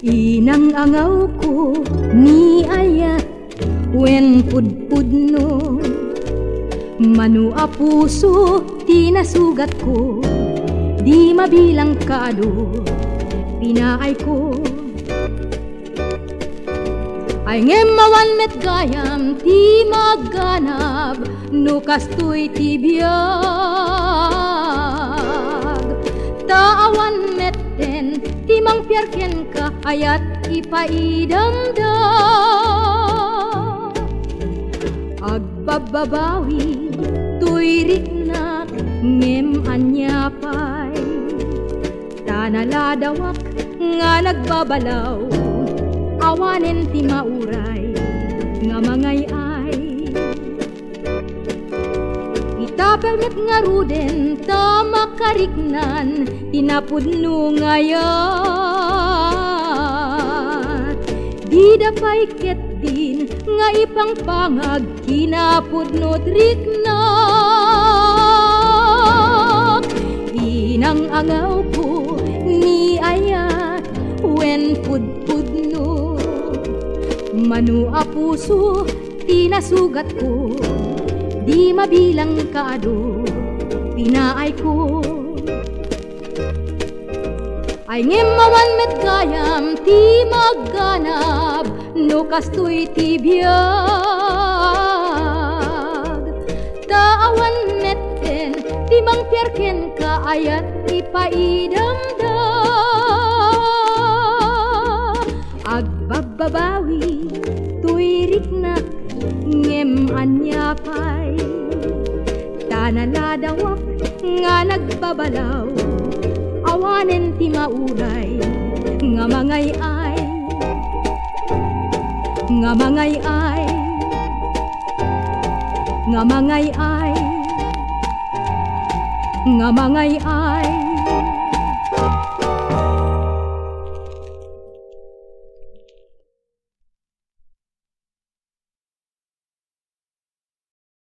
Inang angaw ko ni ayat wen pudpudno, manu a puso tinasugat ko, di mabilang kaado pinaay ko. Ay ngemawan met gayam ti magganab, no kastoy ti biag. Taawan met ten ti mangpiarken ka, ayat ipaidamda. Agbababawi tuyrik na ngem anyapay, tanaladawak nga nagbabalaw, awanen ti mauray nga mangay-ay. Itapelmet nga ruden ta makariknan, tinapudno ngayat. Di dapay ket din nga ipangpangag, kinapudno trikna. Inang angaw ko ni ayat wen pudpudno, manu a puso tinasugat ko, di mabilang kaado pinaay ko. Ay ngemawan met gayam ti magganab, no kastoy ti biag. Taawan met ten ti mangpiarken ka, ayat ipaidamda. Agbababawi tuyrik na ngem anyapay, tanaladawak nga nagbabalaw, awanen ti mauray nga mangay-ay. Nga mangay-ay, nga mangay-ay, nga mangay-ay.